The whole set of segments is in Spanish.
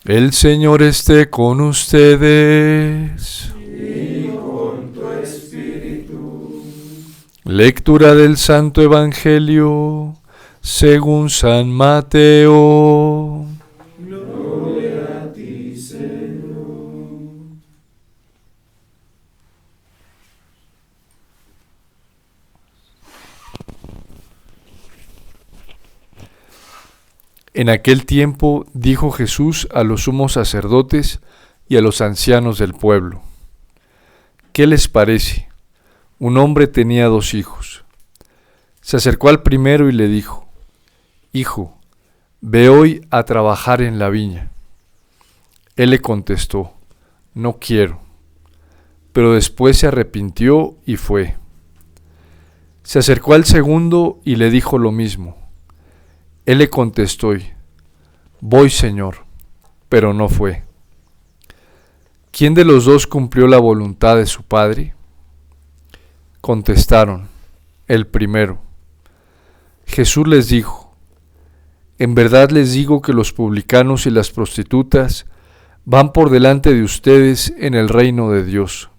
El Señor esté con ustedes. Y con tu espíritu. Lectura del Santo Evangelio según San Mateo. Gloria a ti, Señor. En aquel tiempo dijo Jesús a los sumos sacerdotes y a los ancianos del pueblo: ¿Qué les parece? Un hombre tenía 2 hijos. Se acercó al primero y le dijo: Hijo, ve hoy a trabajar en la viña. Él le contestó: No quiero. Pero después se arrepintió y fue. Se acercó al segundo y le dijo lo mismo. Él le contestó: Voy, Señor, pero no fue. ¿Quién de los 2 cumplió la voluntad de su padre? Contestaron: el primero. Jesús les dijo: En verdad les digo que los publicanos y las prostitutas van por delante de ustedes en el reino de Dios.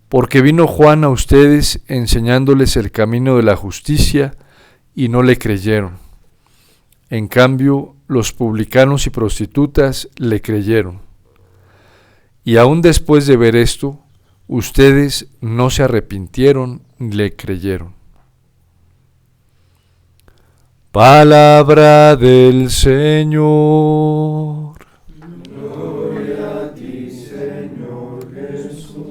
Porque vino Juan a ustedes enseñándoles el camino de la justicia y no le creyeron. En cambio, los publicanos y prostitutas le creyeron. Y aún después de ver esto, ustedes no se arrepintieron ni le creyeron. Palabra del Señor. Gloria a ti, Señor Jesús.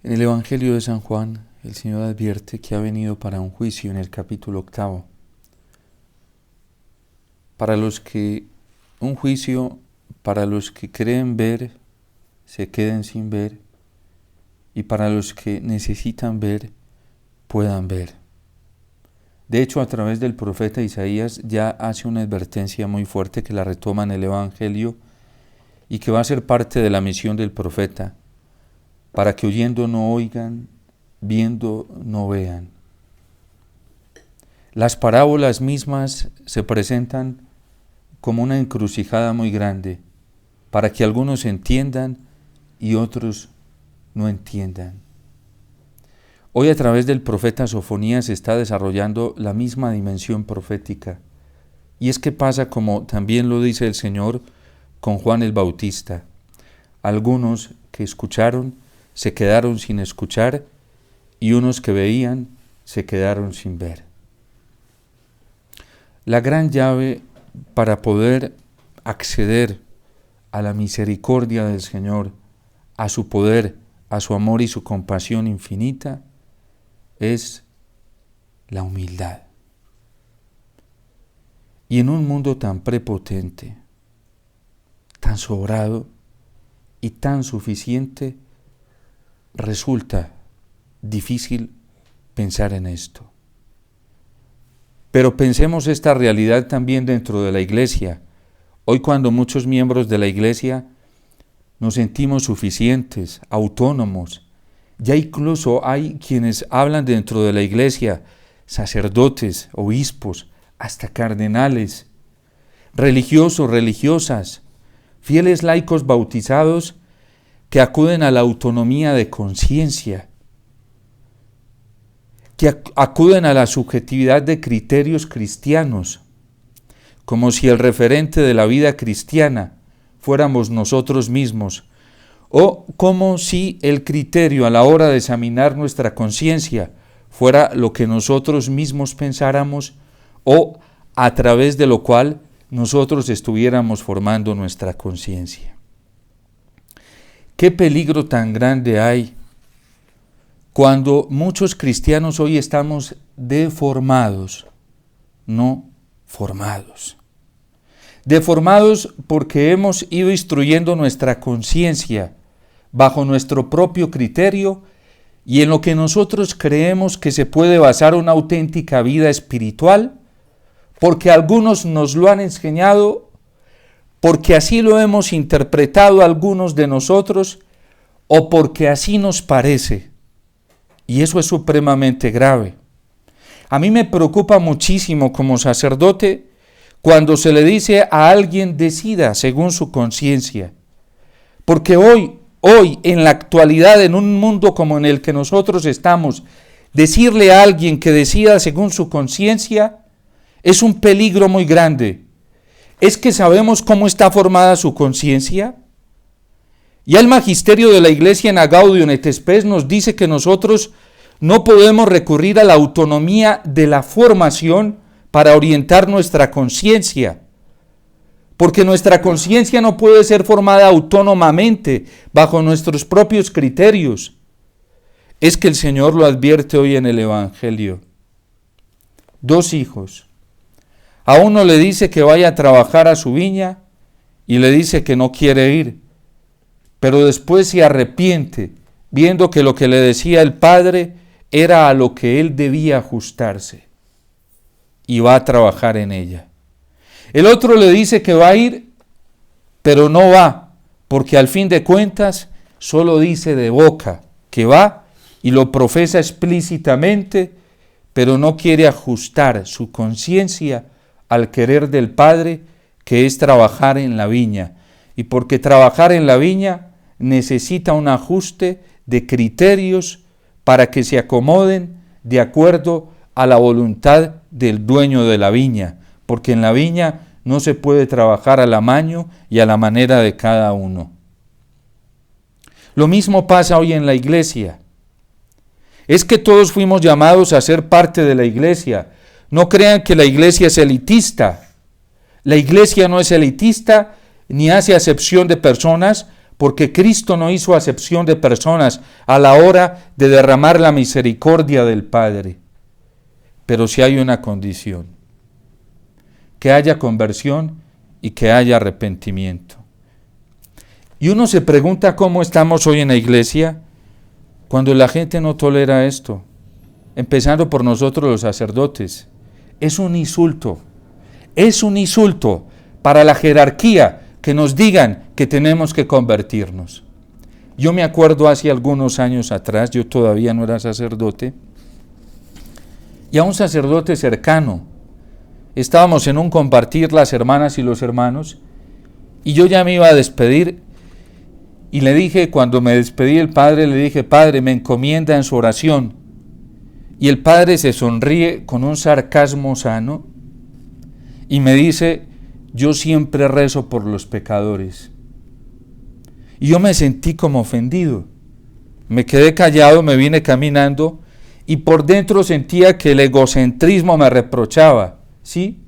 En el Evangelio de San Juan, el Señor advierte que ha venido para un juicio en el capítulo 8. Un juicio para los que creen ver, se queden sin ver, y para los que necesitan ver, puedan ver. De hecho, a través del profeta Isaías ya hace una advertencia muy fuerte que la retoma en el Evangelio y que va a ser parte de la misión del profeta, para que oyendo no oigan, viendo no vean. Las parábolas mismas se presentan como una encrucijada muy grande, para que algunos entiendan y otros no entiendan. Hoy a través del profeta Sofonías se está desarrollando la misma dimensión profética, y es que pasa como también lo dice el Señor con Juan el Bautista. Algunos que escucharon se quedaron sin escuchar y unos que veían se quedaron sin ver. La gran llave para poder acceder a la misericordia del Señor, a su poder, a su amor y su compasión infinita, es la humildad. Y en un mundo tan prepotente, tan sobrado y tan suficiente, resulta difícil pensar en esto. Pero pensemos esta realidad también dentro de la Iglesia. Hoy, cuando muchos miembros de la Iglesia nos sentimos suficientes, autónomos, ya incluso hay quienes hablan dentro de la Iglesia, sacerdotes, obispos, hasta cardenales, religiosos, religiosas, fieles laicos bautizados, que acuden a la autonomía de conciencia, que acuden a la subjetividad de criterios cristianos, como si el referente de la vida cristiana fuéramos nosotros mismos, o como si el criterio a la hora de examinar nuestra conciencia fuera lo que nosotros mismos pensáramos o a través de lo cual nosotros estuviéramos formando nuestra conciencia. ¿Qué peligro tan grande hay cuando muchos cristianos hoy estamos deformados no formados. Deformados porque hemos ido instruyendo nuestra conciencia bajo nuestro propio criterio y en lo que nosotros creemos que se puede basar una auténtica vida espiritual, porque algunos nos lo han enseñado, porque así lo hemos interpretado algunos de nosotros, o porque así nos parece. Y eso es supremamente grave. A mí me preocupa muchísimo como sacerdote cuando se le dice a alguien decida según su conciencia. Porque hoy, en la actualidad, en un mundo como en el que nosotros estamos, decirle a alguien que decida según su conciencia es un peligro muy grande. ¿Es que sabemos cómo está formada su conciencia? Ya el magisterio de la Iglesia en Gaudium et Spes nos dice que nosotros no podemos recurrir a la autonomía de la formación para orientar nuestra conciencia, porque nuestra conciencia no puede ser formada autónomamente bajo nuestros propios criterios. Es que el Señor lo advierte hoy en el Evangelio. 2 hijos. A uno le dice que vaya a trabajar a su viña y le dice que no quiere ir, pero después se arrepiente, viendo que lo que le decía el padre era a lo que él debía ajustarse, y va a trabajar en ella. El otro le dice que va a ir, pero no va, porque al fin de cuentas solo dice de boca que va y lo profesa explícitamente, pero no quiere ajustar su conciencia al querer del Padre, que es trabajar en la viña. Y porque trabajar en la viña necesita un ajuste de criterios para que se acomoden de acuerdo a la voluntad del dueño de la viña, porque en la viña no se puede trabajar al amaño y a la manera de cada uno. Lo mismo pasa hoy en la iglesia. Es que todos fuimos llamados a ser parte de la iglesia. No crean que la iglesia es elitista. La iglesia no es elitista ni hace acepción de personas, porque Cristo no hizo acepción de personas a la hora de derramar la misericordia del Padre. Pero sí hay una condición: que haya conversión y que haya arrepentimiento. Y uno se pregunta cómo estamos hoy en la iglesia cuando la gente no tolera esto, empezando por nosotros los sacerdotes. Es un insulto para la jerarquía que nos digan que tenemos que convertirnos. Yo me acuerdo hace algunos años atrás, yo todavía no era sacerdote, y a un sacerdote cercano, estábamos en un compartir las hermanas y los hermanos, y yo ya me iba a despedir, y le dije, cuando me despedí el padre, le dije: Padre, me encomienda en su oración. Y el padre se sonríe con un sarcasmo sano y me dice: yo siempre rezo por los pecadores. Y yo me sentí como ofendido. Me quedé callado, me vine caminando y por dentro sentía que el egocentrismo me reprochaba, ¿sí?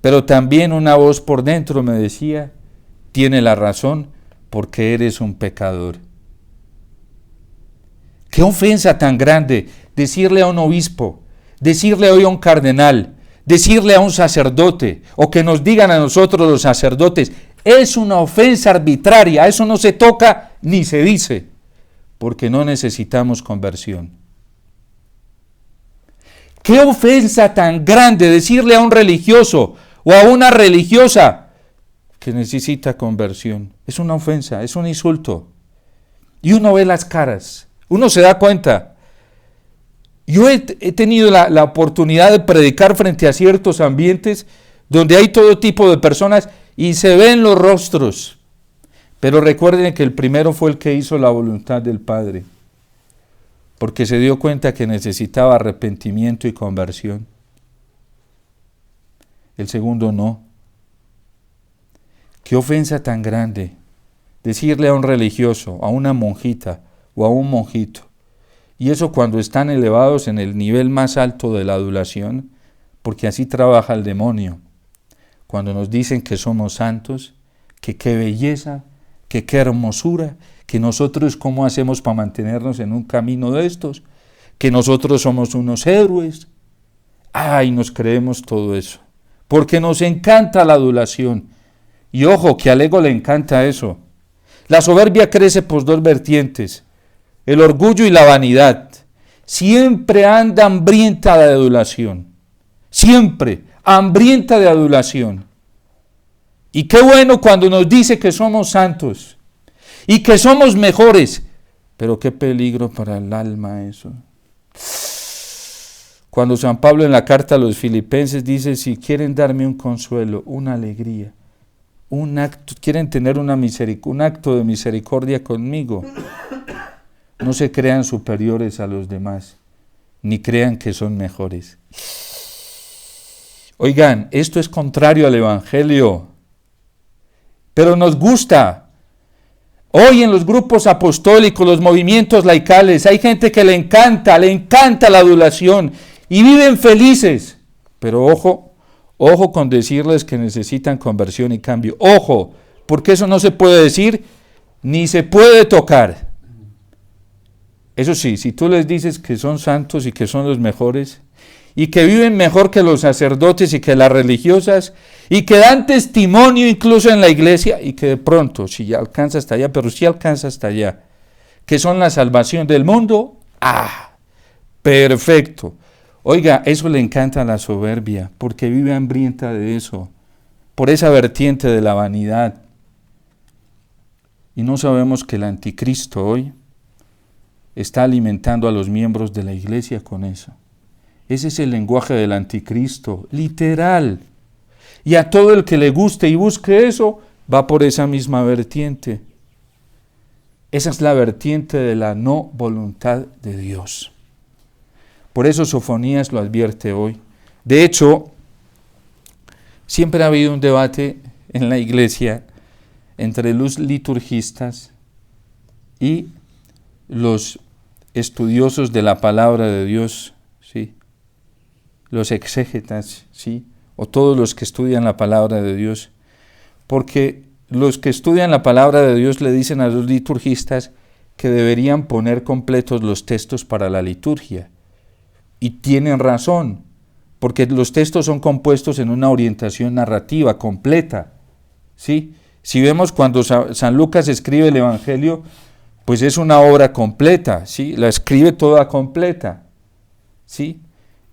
Pero también una voz por dentro me decía: tiene la razón, porque eres un pecador. ¡Qué ofensa tan grande! Decirle a un obispo, decirle hoy a un cardenal, decirle a un sacerdote, o que nos digan a nosotros los sacerdotes, es una ofensa arbitraria. Eso no se toca ni se dice, porque no necesitamos conversión. ¡Qué ofensa tan grande decirle a un religioso o a una religiosa que necesita conversión! Es una ofensa, es un insulto. Y uno ve las caras, uno se da cuenta. Yo he tenido la oportunidad de predicar frente a ciertos ambientes donde hay todo tipo de personas y se ven los rostros. Pero recuerden que el primero fue el que hizo la voluntad del Padre, porque se dio cuenta que necesitaba arrepentimiento y conversión. El segundo no. Qué ofensa tan grande decirle a un religioso, a una monjita o a un monjito, y eso cuando están elevados en el nivel más alto de la adulación, porque así trabaja el demonio. Cuando nos dicen que somos santos, que qué belleza, que qué hermosura, que nosotros cómo hacemos para mantenernos en un camino de estos, que nosotros somos unos héroes. Ay, nos creemos todo eso. Porque nos encanta la adulación. Y ojo, que al ego le encanta eso. La soberbia crece por dos vertientes, el orgullo y la vanidad. Siempre anda hambrienta de adulación. Siempre hambrienta de adulación. Y qué bueno cuando nos dice que somos santos y que somos mejores. Pero qué peligro para el alma eso. Cuando San Pablo en la carta a los Filipenses dice, si quieren darme un consuelo, una alegría, un acto, quieren tener un acto de misericordia conmigo, no se crean superiores a los demás, ni crean que son mejores. Oigan, esto es contrario al Evangelio, pero nos gusta. Hoy en los grupos apostólicos, los movimientos laicales, hay gente que le encanta la adulación y viven felices. Pero ojo con decirles que necesitan conversión y cambio. Ojo, porque eso no se puede decir ni se puede tocar. Eso sí, si tú les dices que son santos y que son los mejores, y que viven mejor que los sacerdotes y que las religiosas, y que dan testimonio incluso en la iglesia, y que de pronto, si ya alcanza hasta allá, pero si alcanza hasta allá, que son la salvación del mundo, perfecto. Oiga, eso le encanta a la soberbia, porque vive hambrienta de eso, por esa vertiente de la vanidad. Y no sabemos que el anticristo hoy está alimentando a los miembros de la iglesia con eso. Ese es el lenguaje del anticristo, literal. Y a todo el que le guste y busque eso, va por esa misma vertiente. Esa es la vertiente de la no voluntad de Dios. Por eso Sofonías lo advierte hoy. De hecho, siempre ha habido un debate en la iglesia entre los liturgistas y los estudiosos de la palabra de Dios, ¿sí? Los exégetas, ¿sí? O todos los que estudian la palabra de Dios, porque los que estudian la palabra de Dios le dicen a los liturgistas que deberían poner completos los textos para la liturgia, y tienen razón, porque los textos son compuestos en una orientación narrativa completa, ¿sí? Si vemos cuando San Lucas escribe el Evangelio, pues es una obra completa, ¿sí? La escribe toda completa, ¿sí?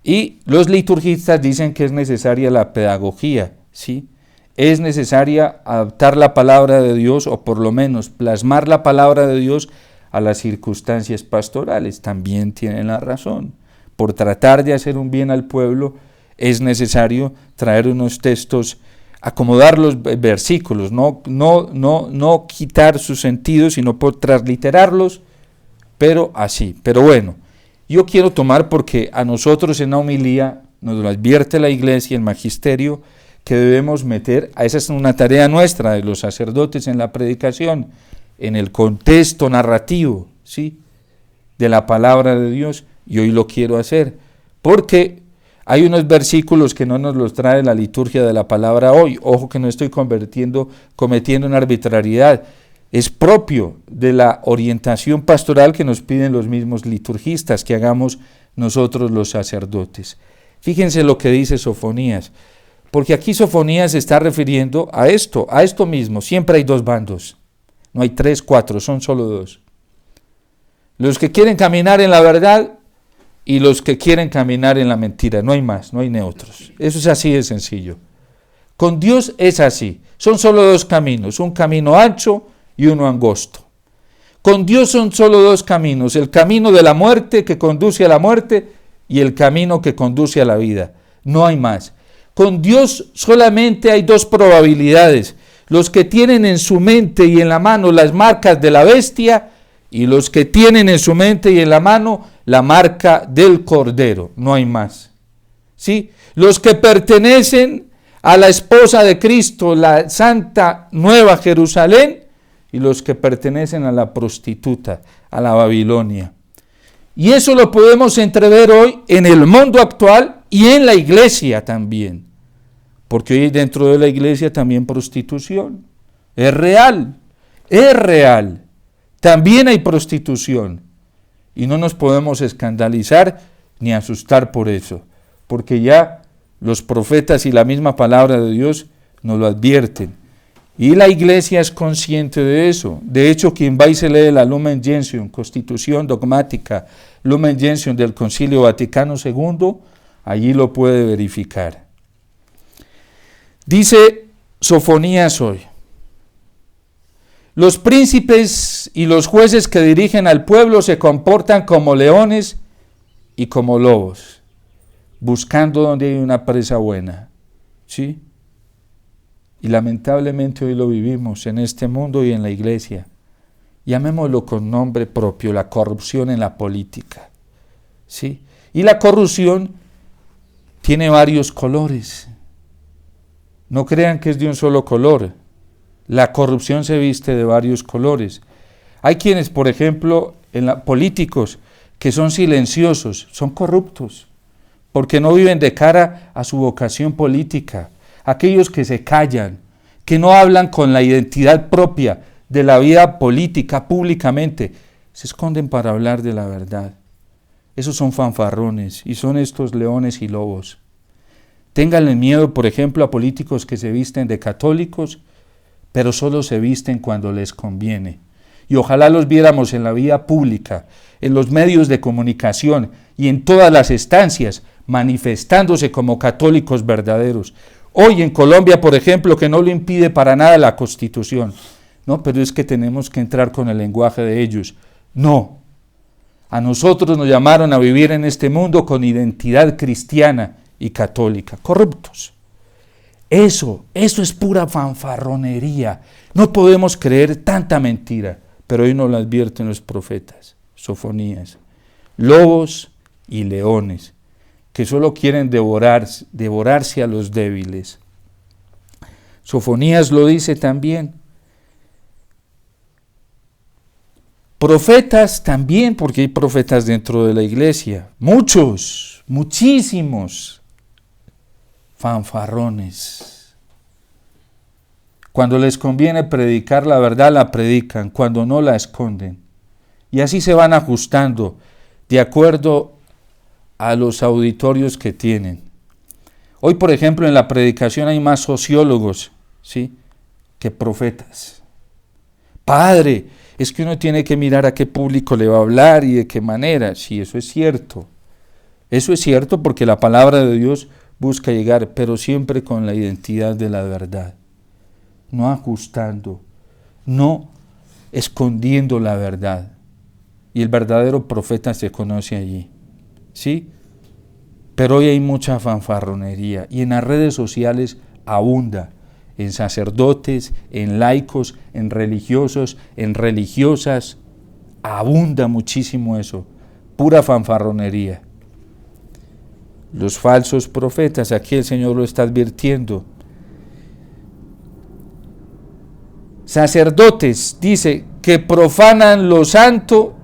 Y los liturgistas dicen que es necesaria la pedagogía, ¿sí? Es necesaria adaptar la palabra de Dios, o por lo menos plasmar la palabra de Dios a las circunstancias pastorales. También tienen la razón. Por tratar de hacer un bien al pueblo, es necesario traer unos textos, acomodar los versículos, no quitar su sentido, sino por transliterarlos, pero así. Pero bueno, yo quiero tomar, porque a nosotros en la homilía nos lo advierte la iglesia, el magisterio, que debemos meter, esa es una tarea nuestra de los sacerdotes en la predicación, en el contexto narrativo, ¿sí?, de la palabra de Dios, y hoy lo quiero hacer, porque hay unos versículos que no nos los trae la liturgia de la palabra hoy. Ojo que no estoy cometiendo una arbitrariedad, es propio de la orientación pastoral que nos piden los mismos liturgistas, que hagamos nosotros los sacerdotes. Fíjense lo que dice Sofonías, porque aquí Sofonías se está refiriendo a esto mismo. Siempre hay dos bandos, no hay 3, 4, son solo dos. Los que quieren caminar en la verdad y los que quieren caminar en la mentira, no hay más, no hay neutros. Eso es así de sencillo. Con Dios es así, son solo dos caminos, un camino ancho y uno angosto. Con Dios son solo dos caminos, el camino de la muerte que conduce a la muerte y el camino que conduce a la vida, no hay más. Con Dios solamente hay dos probabilidades, los que tienen en su mente y en la mano las marcas de la bestia y los que tienen en su mente y en la mano la marca del Cordero, no hay más. ¿Sí? Los que pertenecen a la esposa de Cristo, la Santa Nueva Jerusalén, y los que pertenecen a la prostituta, a la Babilonia. Y eso lo podemos entrever hoy en el mundo actual y en la iglesia también, porque hoy dentro de la iglesia también prostitución, es real, también hay prostitución, y no nos podemos escandalizar ni asustar por eso, porque ya los profetas y la misma palabra de Dios nos lo advierten. Y la Iglesia es consciente de eso. De hecho, quien va y se lee la Lumen Gentium, Constitución Dogmática, Lumen Gentium del Concilio Vaticano II, allí lo puede verificar. Dice Sofonías hoy: los príncipes y los jueces que dirigen al pueblo se comportan como leones y como lobos, buscando donde hay una presa buena. ¿Sí? Y lamentablemente hoy lo vivimos en este mundo y en la Iglesia. Llamémoslo con nombre propio, la corrupción en la política. ¿Sí? Y la corrupción tiene varios colores. No crean que es de un solo color. La corrupción se viste de varios colores. Hay quienes, por ejemplo, políticos que son silenciosos, son corruptos, porque no viven de cara a su vocación política. Aquellos que se callan, que no hablan con la identidad propia de la vida política públicamente, se esconden para hablar de la verdad. Esos son fanfarrones y son estos leones y lobos. Ténganle miedo, por ejemplo, a políticos que se visten de católicos, pero solo se visten cuando les conviene. Y ojalá los viéramos en la vida pública, en los medios de comunicación y en todas las estancias, manifestándose como católicos verdaderos. Hoy en Colombia, por ejemplo, que no lo impide para nada la Constitución. No, pero es que tenemos que entrar con el lenguaje de ellos. No. A nosotros nos llamaron a vivir en este mundo con identidad cristiana y católica. Corruptos. Eso es pura fanfarronería. No podemos creer tanta mentira. Pero hoy nos lo advierten los profetas. Sofonías. Lobos y leones, que solo quieren devorarse a los débiles. Sofonías lo dice también. Profetas también, porque hay profetas dentro de la iglesia. Muchos, muchísimos fanfarrones. Cuando les conviene predicar la verdad, la predican. Cuando no, la esconden. Y así se van ajustando de acuerdo a los auditorios que tienen. Hoy, por ejemplo, en la predicación hay más sociólogos, ¿sí?, que profetas. Padre, es que uno tiene que mirar a qué público le va a hablar y de qué manera. Sí, eso es cierto. Eso es cierto porque la palabra de Dios busca llegar, pero siempre con la identidad de la verdad. No ajustando, no escondiendo la verdad. Y el verdadero profeta se conoce allí. ¿Sí? Pero hoy hay mucha fanfarronería y en las redes sociales abunda, en sacerdotes, en laicos, en religiosos, en religiosas, abunda muchísimo eso, pura fanfarronería. Los falsos profetas, aquí el Señor lo está advirtiendo. Sacerdotes, dice, que profanan lo santo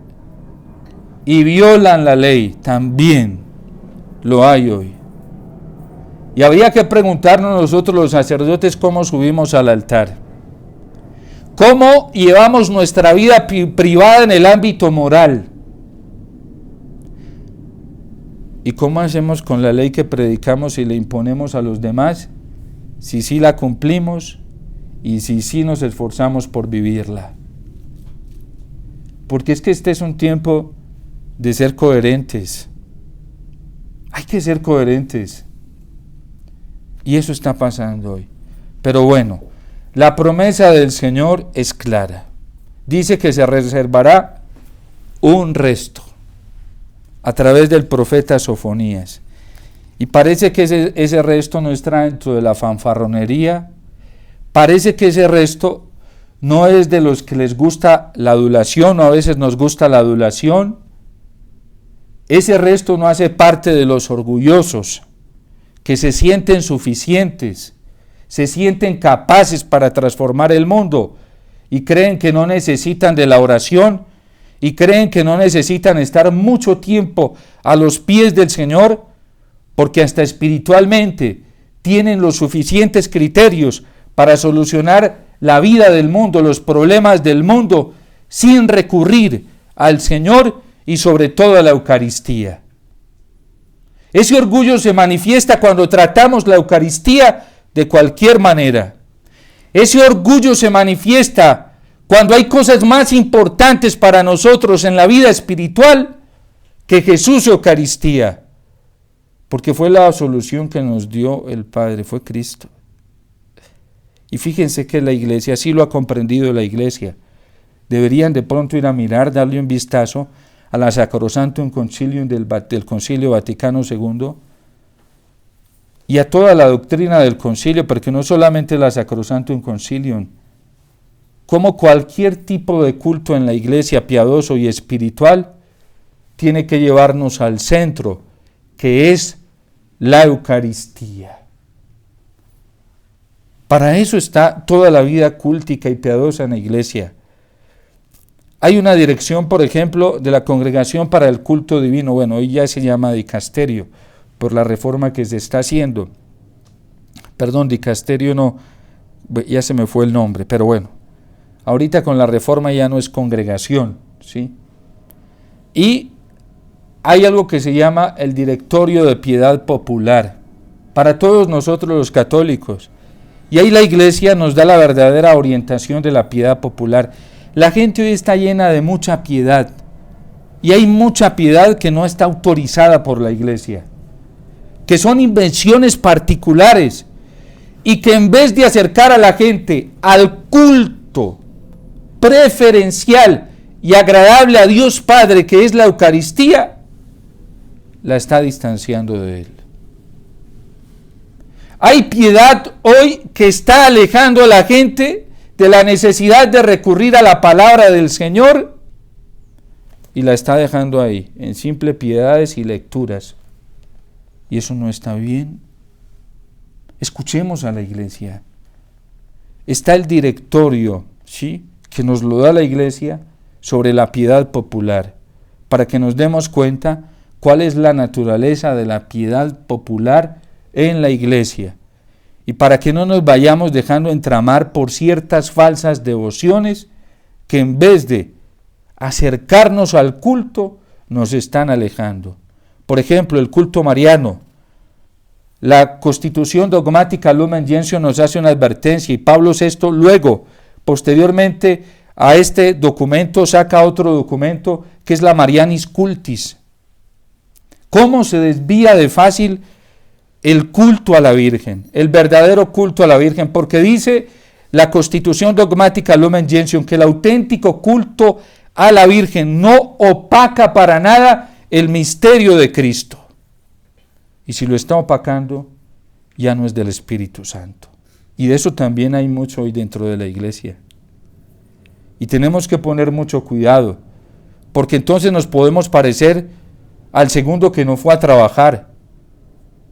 y violan la ley, también lo hay hoy. Y habría que preguntarnos nosotros los sacerdotes cómo subimos al altar. ¿Cómo llevamos nuestra vida privada en el ámbito moral? ¿Y cómo hacemos con la ley que predicamos y le imponemos a los demás? Si sí la cumplimos y si sí nos esforzamos por vivirla. Porque es que este es un tiempo de ser coherentes. Hay que ser coherentes. Y eso está pasando hoy. Pero bueno, la promesa del Señor es clara. Dice que se reservará un resto a través del profeta Sofonías. Y parece que ese resto no está dentro de la fanfarronería. Parece que ese resto no es de los que les gusta la adulación, o a veces nos gusta la adulación. Ese resto no hace parte de los orgullosos, que se sienten suficientes, se sienten capaces para transformar el mundo y creen que no necesitan de la oración y creen que no necesitan estar mucho tiempo a los pies del Señor, porque hasta espiritualmente tienen los suficientes criterios para solucionar la vida del mundo, los problemas del mundo, sin recurrir al Señor y sobre todo a la Eucaristía. Ese orgullo se manifiesta cuando tratamos la Eucaristía de cualquier manera. Ese orgullo se manifiesta cuando hay cosas más importantes para nosotros en la vida espiritual que Jesús Eucaristía. Porque fue la solución que nos dio el Padre, fue Cristo. Y fíjense que la Iglesia, así lo ha comprendido la Iglesia. Deberían de pronto ir a mirar, darle un vistazo a la Sacrosanctum Concilium del Concilio Vaticano II y a toda la doctrina del concilio, porque no solamente la Sacrosanctum Concilium, como cualquier tipo de culto en la Iglesia piadoso y espiritual, tiene que llevarnos al centro, que es la Eucaristía. Para eso está toda la vida cúltica y piadosa en la Iglesia. Hay una dirección, por ejemplo, de la Congregación para el Culto Divino, bueno, hoy ya se llama dicasterio, por la reforma que se está haciendo. Perdón, dicasterio no, ya se me fue el nombre, pero bueno, ahorita con la reforma ya no es congregación, ¿sí? Y hay algo que se llama el Directorio de Piedad Popular, para todos nosotros los católicos. Y ahí la Iglesia nos da la verdadera orientación de la piedad popular. La gente hoy está llena de mucha piedad, y hay mucha piedad que no está autorizada por la Iglesia, que son invenciones particulares, y que en vez de acercar a la gente al culto preferencial y agradable a Dios Padre, que es la Eucaristía, la está distanciando de Él. Hay piedad hoy que está alejando a la gente de la necesidad de recurrir a la palabra del Señor y la está dejando ahí, en simples piedades y lecturas. Y eso no está bien. Escuchemos a la Iglesia. Está el directorio, ¿sí?, que nos lo da la Iglesia sobre la piedad popular, para que nos demos cuenta cuál es la naturaleza de la piedad popular en la Iglesia, y para que no nos vayamos dejando entramar por ciertas falsas devociones que en vez de acercarnos al culto, nos están alejando. Por ejemplo, el culto mariano. La Constitución Dogmática Lumen Gentium nos hace una advertencia, y Pablo VI luego, posteriormente a este documento, saca otro documento que es la Marianis Cultis. ¿Cómo se desvía de fácil el culto a la Virgen, el verdadero culto a la Virgen? Porque dice la Constitución Dogmática Lumen Gentium que el auténtico culto a la Virgen no opaca para nada el misterio de Cristo. Y si lo está opacando, ya no es del Espíritu Santo. Y de eso también hay mucho hoy dentro de la Iglesia. Y tenemos que poner mucho cuidado, porque entonces nos podemos parecer al segundo que no fue a trabajar,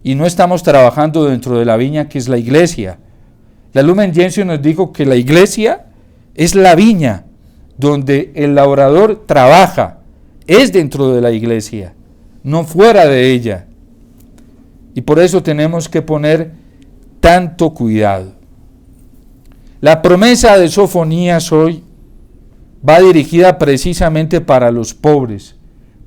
y no estamos trabajando dentro de la viña que es la Iglesia. La Lumen Gentium nos dijo que la Iglesia es la viña donde el labrador trabaja, es dentro de la Iglesia, no fuera de ella. Y por eso tenemos que poner tanto cuidado. La promesa de Sofonías hoy va dirigida precisamente para los pobres,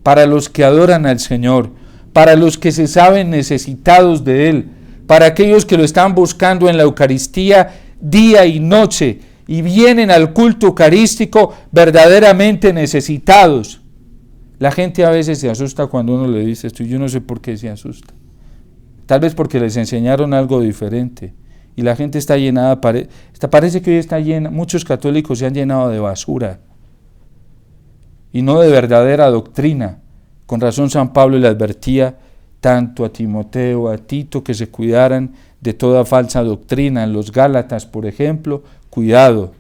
para los que adoran al Señor, para los que se saben necesitados de Él, para aquellos que lo están buscando en la Eucaristía día y noche y vienen al culto eucarístico verdaderamente necesitados. La gente a veces se asusta cuando uno le dice esto, y yo no sé por qué se asusta. Tal vez porque les enseñaron algo diferente y la gente está llenada, parece que hoy está llena, muchos católicos se han llenado de basura y no de verdadera doctrina. Con razón San Pablo le advertía tanto a Timoteo, a Tito, que se cuidaran de toda falsa doctrina. En los Gálatas, por ejemplo, cuidado,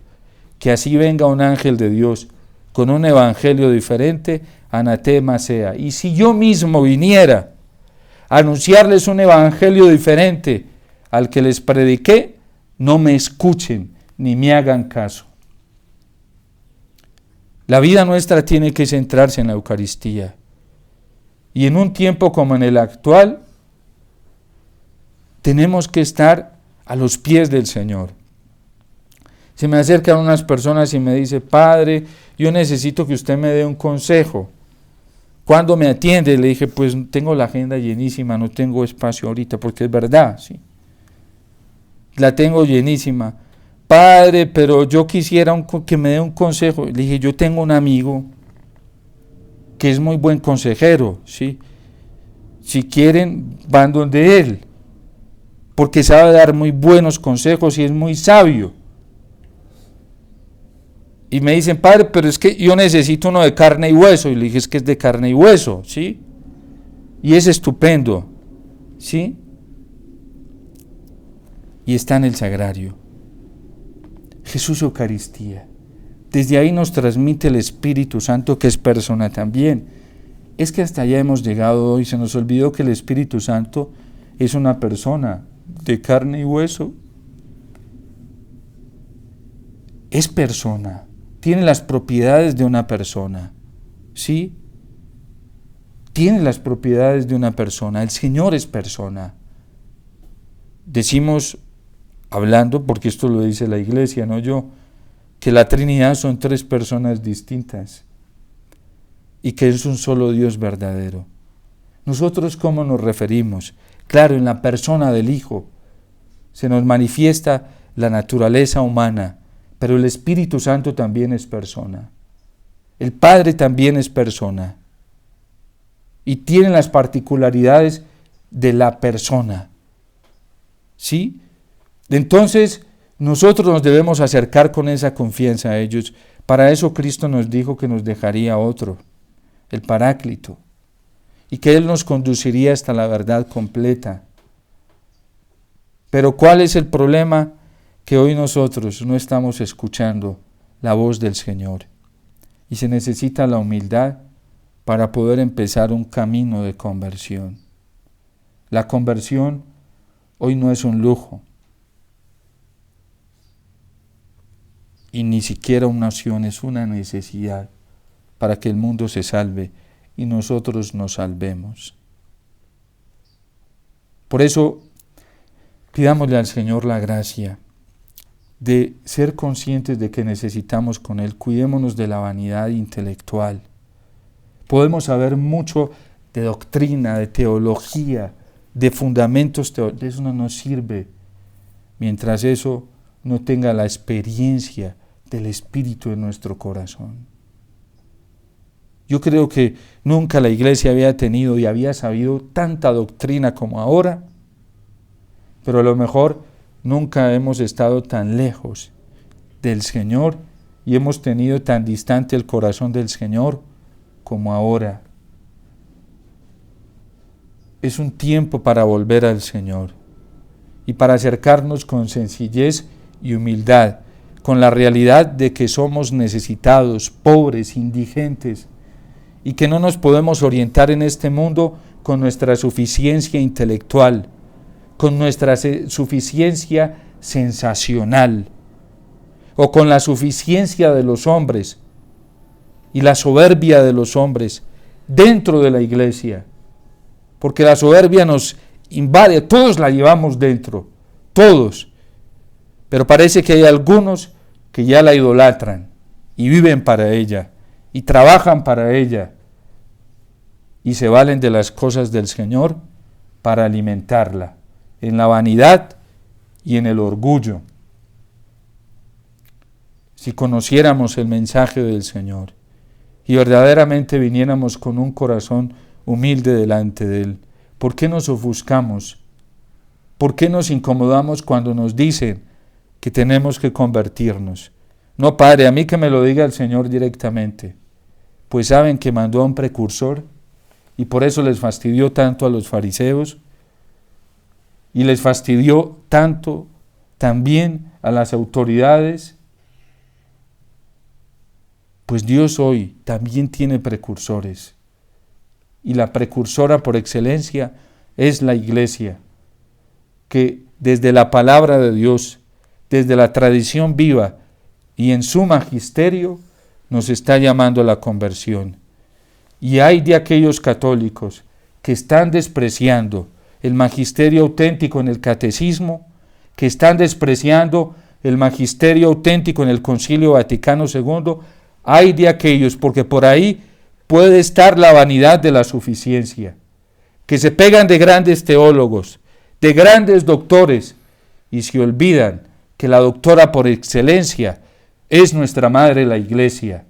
que así venga un ángel de Dios con un evangelio diferente, anatema sea. Y si yo mismo viniera a anunciarles un evangelio diferente al que les prediqué, no me escuchen ni me hagan caso. La vida nuestra tiene que centrarse en la Eucaristía. Y en un tiempo como en el actual, tenemos que estar a los pies del Señor. Se me acercan unas personas y me dice, Padre, yo necesito que usted me dé un consejo. ¿Cuándo me atiende? Le dije, pues tengo la agenda llenísima, no tengo espacio ahorita, porque es verdad, ¿sí? La tengo llenísima. Padre, pero yo quisiera que me dé un consejo. Le dije, yo tengo un amigo que es muy buen consejero, ¿sí? Si quieren, van donde él, porque sabe dar muy buenos consejos y es muy sabio. Y me dicen, padre, pero es que yo necesito uno de carne y hueso. Y le dije, es que es de carne y hueso, ¿sí? Y es estupendo, ¿sí? Y está en el sagrario. Jesús Eucaristía. Desde ahí nos transmite el Espíritu Santo, que es persona también. Es que hasta allá hemos llegado hoy, se nos olvidó que el Espíritu Santo es una persona de carne y hueso. Es persona, tiene las propiedades de una persona, ¿sí? Tiene las propiedades de una persona, el Señor es persona. Decimos, hablando, porque esto lo dice la Iglesia, no yo, que la Trinidad son 3 personas distintas y que es un solo Dios verdadero. ¿Nosotros cómo nos referimos? Claro, en la persona del Hijo se nos manifiesta la naturaleza humana, pero el Espíritu Santo también es persona. El Padre también es persona y tiene las particularidades de la persona, ¿sí? Entonces, nosotros nos debemos acercar con esa confianza a ellos. Para eso Cristo nos dijo que nos dejaría otro, el Paráclito, y que Él nos conduciría hasta la verdad completa. Pero ¿cuál es el problema? Que hoy nosotros no estamos escuchando la voz del Señor. Y se necesita la humildad para poder empezar un camino de conversión. La conversión hoy no es un lujo. Y ni siquiera una opción, es una necesidad para que el mundo se salve y nosotros nos salvemos. Por eso, pidámosle al Señor la gracia de ser conscientes de que necesitamos con Él. Cuidémonos de la vanidad intelectual. Podemos saber mucho de doctrina, de teología, de fundamentos teológicos. Eso no nos sirve mientras eso no tenga la experiencia del Espíritu en nuestro corazón. Yo creo que nunca la Iglesia había tenido y había sabido tanta doctrina como ahora, pero a lo mejor nunca hemos estado tan lejos del Señor y hemos tenido tan distante el corazón del Señor como ahora. Es un tiempo para volver al Señor y para acercarnos con sencillez y humildad, con la realidad de que somos necesitados, pobres, indigentes, y que no nos podemos orientar en este mundo con nuestra suficiencia intelectual, con nuestra suficiencia sensacional, o con la suficiencia de los hombres y la soberbia de los hombres dentro de la Iglesia, porque la soberbia nos invade, todos la llevamos dentro, todos, pero parece que hay algunos que ya la idolatran y viven para ella y trabajan para ella y se valen de las cosas del Señor para alimentarla en la vanidad y en el orgullo. Si conociéramos el mensaje del Señor y verdaderamente viniéramos con un corazón humilde delante de Él, ¿por qué nos ofuscamos? ¿Por qué nos incomodamos cuando nos dicen que tenemos que convertirnos? No, Padre, a mí que me lo diga el Señor directamente. Pues saben que mandó a un precursor y por eso les fastidió tanto a los fariseos y les fastidió tanto también a las autoridades. Pues Dios hoy también tiene precursores y la precursora por excelencia es la Iglesia, que desde la palabra de Dios, desde la tradición viva y en su magisterio nos está llamando a la conversión. Y hay de aquellos católicos que están despreciando el magisterio auténtico en el catecismo, que están despreciando el magisterio auténtico en el Concilio Vaticano II. Hay de aquellos, porque por ahí puede estar la vanidad de la suficiencia, que se pegan de grandes teólogos, de grandes doctores, y se olvidan que la doctora por excelencia es nuestra madre la Iglesia.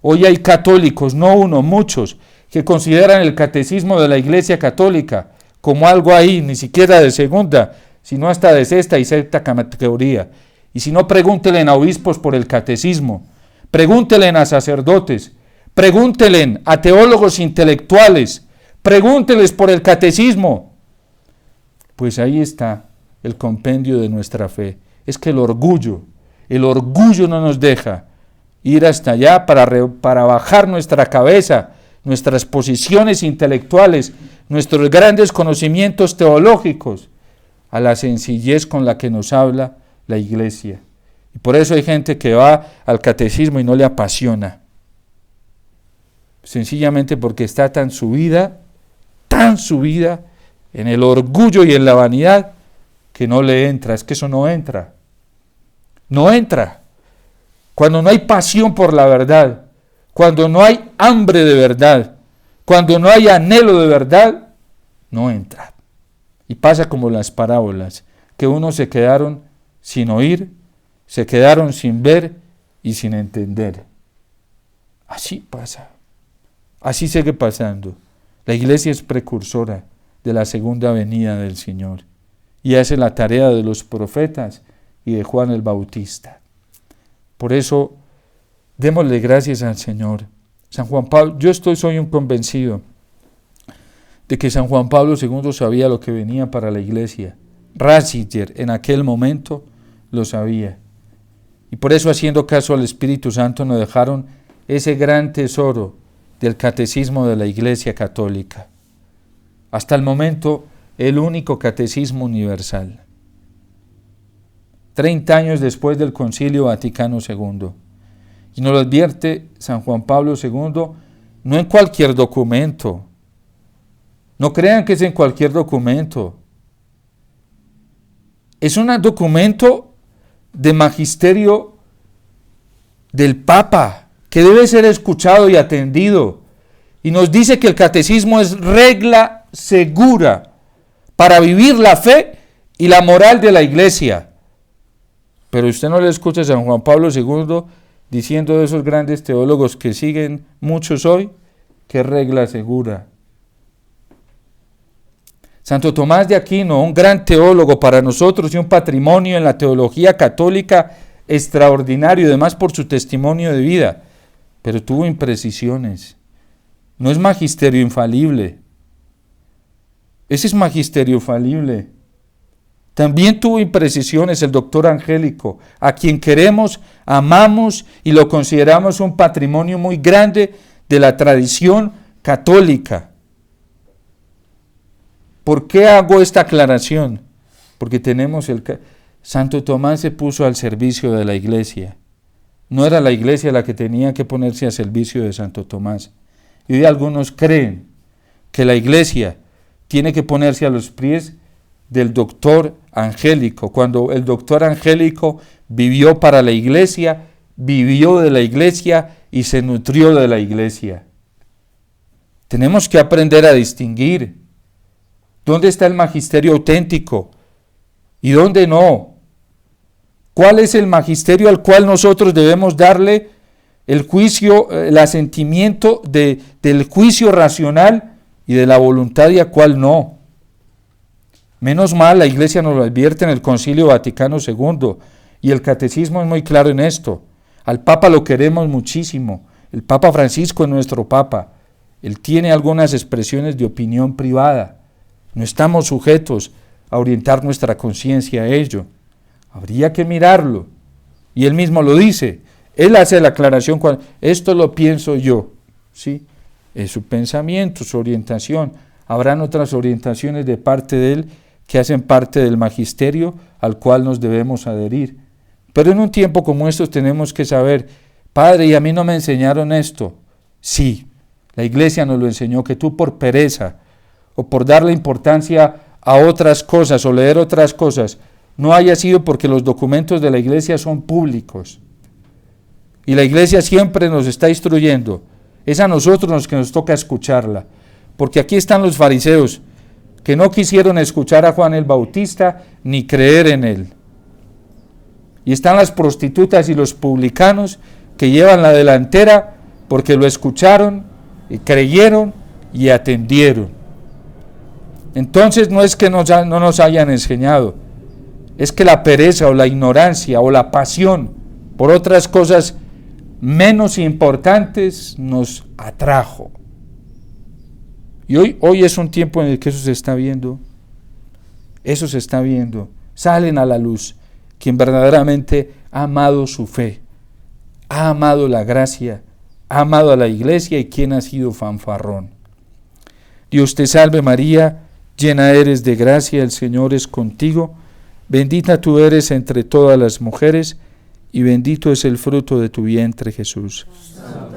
Hoy hay católicos, no uno, muchos, que consideran el catecismo de la Iglesia Católica como algo ahí, ni siquiera de segunda, sino hasta de sexta y séptima categoría. Y si no, pregúntenle a obispos por el catecismo, pregúntenle a sacerdotes, pregúntenle a teólogos intelectuales, pregúntenles por el catecismo. Pues ahí está el compendio de nuestra fe. Es que el orgullo no nos deja ir hasta allá para bajar nuestra cabeza, nuestras posiciones intelectuales, nuestros grandes conocimientos teológicos, a la sencillez con la que nos habla la Iglesia. Y por eso hay gente que va al catecismo y no le apasiona. Sencillamente porque está tan subida en el orgullo y en la vanidad, que no le entra. Es que eso no entra. No entra. Cuando no hay pasión por la verdad, cuando no hay hambre de verdad, cuando no hay anhelo de verdad, no entra. Y pasa como las parábolas, que unos se quedaron sin oír, se quedaron sin ver y sin entender. Así pasa. Así sigue pasando. La Iglesia es precursora de la segunda venida del Señor y hace la tarea de los profetas y de Juan el Bautista. Por eso, démosle gracias al Señor. San Juan Pablo, soy un convencido de que San Juan Pablo II sabía lo que venía para la Iglesia. Ratzinger en aquel momento lo sabía. Y por eso, haciendo caso al Espíritu Santo, nos dejaron ese gran tesoro del catecismo de la Iglesia Católica. Hasta el momento, el único catecismo universal. 30 años después del Concilio Vaticano II. Y nos lo advierte San Juan Pablo II, no en cualquier documento. No crean que es en cualquier documento. Es un documento de magisterio del Papa, que debe ser escuchado y atendido. Y nos dice que el catecismo es regla segura para vivir la fe y la moral de la Iglesia. Pero usted no le escucha a San Juan Pablo II diciendo de esos grandes teólogos que siguen muchos hoy, que es regla segura. Santo Tomás de Aquino, un gran teólogo para nosotros y un patrimonio en la teología católica extraordinario, además por su testimonio de vida, pero tuvo imprecisiones. No es magisterio infalible. Ese es magisterio falible. También tuvo imprecisiones el doctor Angélico, a quien queremos, amamos y lo consideramos un patrimonio muy grande de la tradición católica. ¿Por qué hago esta aclaración? Porque tenemos Santo Tomás se puso al servicio de la Iglesia. No era la Iglesia la que tenía que ponerse al servicio de Santo Tomás. Y hoy algunos creen que la Iglesia tiene que ponerse a los pies del doctor Angélico, cuando el doctor Angélico vivió para la Iglesia, vivió de la Iglesia y se nutrió de la Iglesia. Tenemos que aprender a distinguir dónde está el magisterio auténtico y dónde no. ¿Cuál es el magisterio al cual nosotros debemos darle el juicio, el asentimiento del juicio racional y de la voluntad y a cuál no? Menos mal, la Iglesia nos lo advierte en el Concilio Vaticano II y el Catecismo es muy claro en esto. Al Papa lo queremos muchísimo. El Papa Francisco es nuestro Papa. Él tiene algunas expresiones de opinión privada. No estamos sujetos a orientar nuestra conciencia a ello. Habría que mirarlo. Y él mismo lo dice. Él hace la aclaración cuando esto lo pienso yo. ¿Sí? Es su pensamiento, su orientación. Habrán otras orientaciones de parte de él que hacen parte del magisterio al cual nos debemos adherir. Pero en un tiempo como estos tenemos que saber, Padre, y a mí no me enseñaron esto. Sí, la Iglesia nos lo enseñó, que tú por pereza o por darle importancia a otras cosas o leer otras cosas, no haya sido porque los documentos de la Iglesia son públicos. Y la Iglesia siempre nos está instruyendo Es a nosotros los que nos toca escucharla. Porque aquí están los fariseos, que no quisieron escuchar a Juan el Bautista ni creer en él. Y están las prostitutas y los publicanos que llevan la delantera porque lo escucharon y creyeron y atendieron. Entonces no es que no nos hayan enseñado, es que la pereza o la ignorancia o la pasión por otras cosas menos importantes nos atrajo. Y hoy es un tiempo en el que eso se está viendo. Salen a la luz quien verdaderamente ha amado su fe, ha amado la gracia, ha amado a la iglesia y quien ha sido fanfarrón. Dios te salve María, llena eres de gracia, el Señor es contigo, bendita tú eres entre todas las mujeres y bendito es el fruto de tu vientre Jesús. Santa